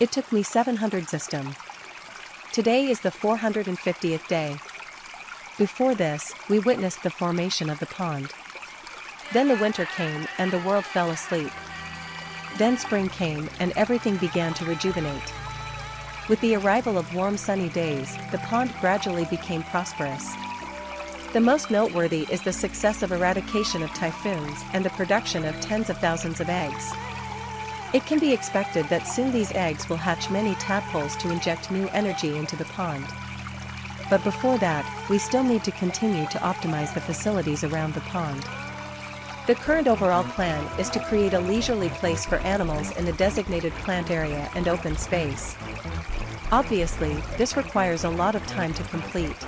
It took me 700 system. Today is the 450th day. Before this, we witnessed the formation of the pond. Then the winter came and the world fell asleep. Then spring came and everything began to rejuvenate. With the arrival of warm sunny days, the pond gradually became prosperous. The most noteworthy is the success of eradication of typhoons and the production of tens of thousands of eggs. It can be expected that soon these eggs will hatch many tadpoles to inject new energy into the pond. But before that, we still need to continue to optimize the facilities around the pond. The current overall plan is to create a leisurely place for animals in the designated plant area and open space. Obviously, this requires a lot of time to complete.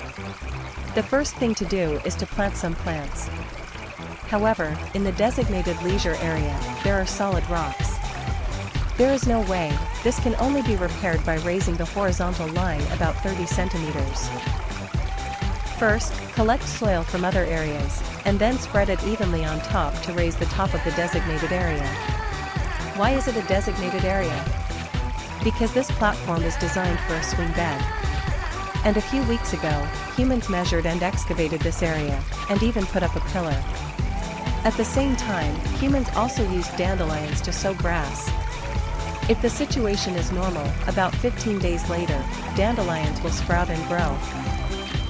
The first thing to do is to plant some plants. However, in the designated leisure area, there are solid rocks. There is no way, this can only be repaired by raising the horizontal line about 30 centimeters. First, collect soil from other areas, and then spread it evenly on top to raise the top of the designated area. Why is it a designated area? Because this platform is designed for a swing bed. And a few weeks ago, humans measured and excavated this area, and even put up a pillar. At the same time, humans also used dandelions to sow grass. If the situation is normal, about 15 days later, dandelions will sprout and grow.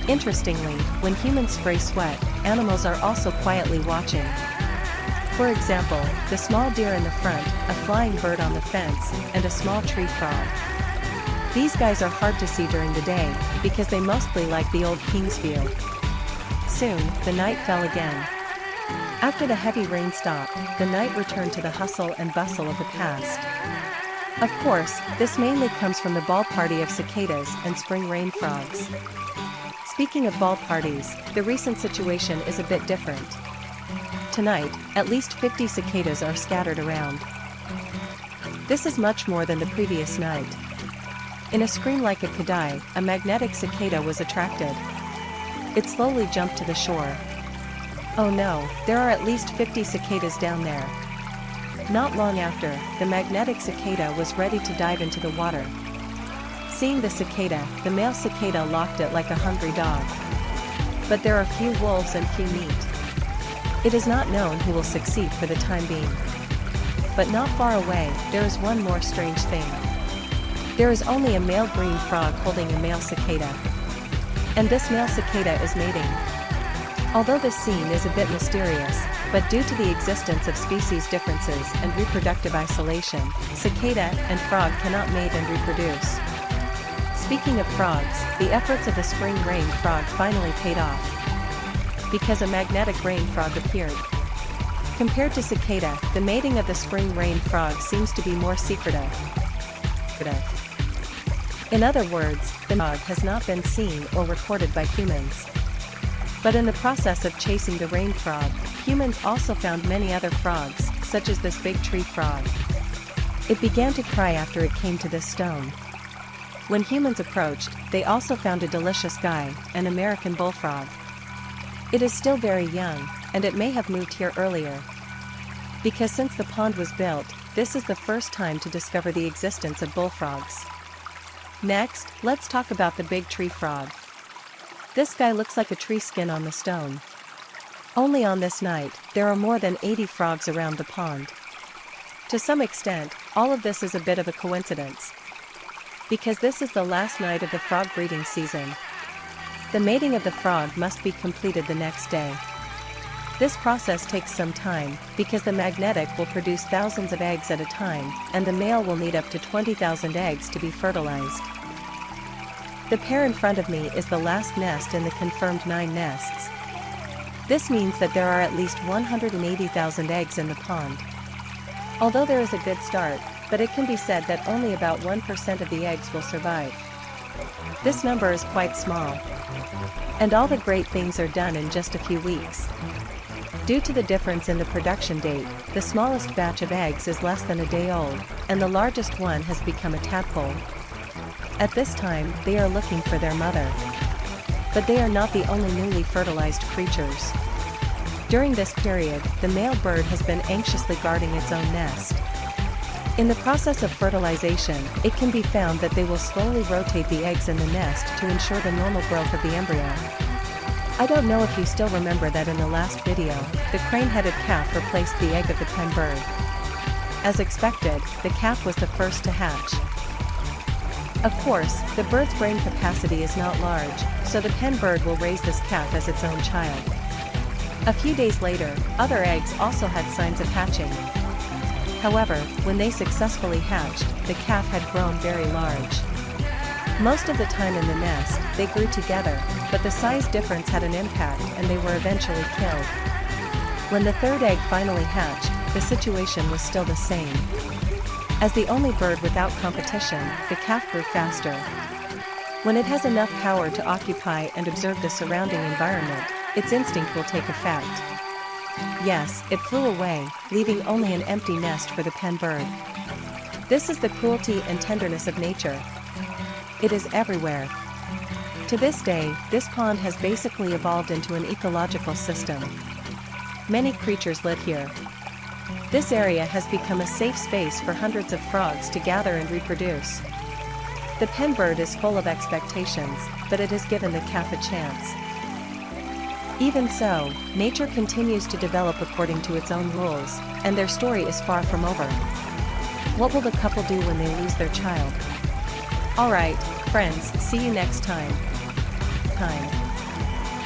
Interestingly, when humans spray sweat, animals are also quietly watching. For example, the small deer in the front, a flying bird on the fence, and a small tree frog. These guys are hard to see during the day, because they mostly like the old King's View. Soon, the night fell again. After the heavy rain stopped, the night returned to the hustle and bustle of the past. Of course, this mainly comes from the ball party of cicadas and spring rain frogs. Speaking of ball parties, the recent situation is a bit different. Tonight, at least 50 cicadas are scattered around. This is much more than the previous night. In a scream like a kadai, a magnetic cicada was attracted. It slowly jumped to the shore. Oh no, there are at least 50 cicadas down there. Not long after, the magnetic cicada was ready to dive into the water. Seeing the cicada, the male cicada locked it like a hungry dog. But there are few wolves and few meat. It is not known who will succeed for the time being. But not far away, there is one more strange thing. There is only a male green frog holding a male cicada. And this male cicada is mating. Although this scene is a bit mysterious, but due to the existence of species differences and reproductive isolation, cicada and frog cannot mate and reproduce. Speaking of frogs, the efforts of the spring rain frog finally paid off. Because a magnetic rain frog appeared. Compared to cicada, the mating of the spring rain frog seems to be more secretive. In other words, the frog has not been seen or recorded by humans. But in the process of chasing the rain frog, humans also found many other frogs, such as this big tree frog. It began to cry after it came to this stone. When humans approached, they also found a delicious guy, an American bullfrog. It is still very young, and it may have moved here earlier. Because since the pond was built, this is the first time to discover the existence of bullfrogs. Next, let's talk about the big tree frog. This guy looks like a tree skin on the stone. Only on this night, there are more than 80 frogs around the pond. To some extent, all of this is a bit of a coincidence. Because this is the last night of the frog breeding season. The mating of the frog must be completed the next day. This process takes some time, because the magnetic will produce thousands of eggs at a time, and the male will need up to 20,000 eggs to be fertilized. The pair in front of me is the last nest in the confirmed 9 nests. This means that there are at least 180,000 eggs in the pond. Although there is a good start, but it can be said that only about 1% of the eggs will survive. This number is quite small. And all the great things are done in just a few weeks. Due to the difference in the production date, the smallest batch of eggs is less than a day old, and the largest one has become a tadpole. At this time, they are looking for their mother. But they are not the only newly fertilized creatures. During this period, the male bird has been anxiously guarding its own nest. In the process of fertilization, it can be found that they will slowly rotate the eggs in the nest to ensure the normal growth of the embryo. I don't know if you still remember that in the last video, the crane-headed calf replaced the egg of the pen bird. As expected, the calf was the first to hatch. Of course, the bird's brain capacity is not large, so the pen bird will raise this calf as its own child. A few days later, other eggs also had signs of hatching. However, when they successfully hatched, the calf had grown very large. Most of the time in the nest, they grew together, but the size difference had an impact and they were eventually killed. When the third egg finally hatched, the situation was still the same. As the only bird without competition, the calf grew faster. When it has enough power to occupy and observe the surrounding environment, its instinct will take effect. Yes, it flew away, leaving only an empty nest for the pen bird. This is the cruelty and tenderness of nature. It is everywhere. To this day, this pond has basically evolved into an ecological system. Many creatures live here. This area has become a safe space for hundreds of frogs to gather and reproduce. The pen bird is full of expectations, but it has given the calf a chance. Even so, nature continues to develop according to its own rules, and their story is far from over. What will the couple do when they lose their child? Alright, friends, see you next time.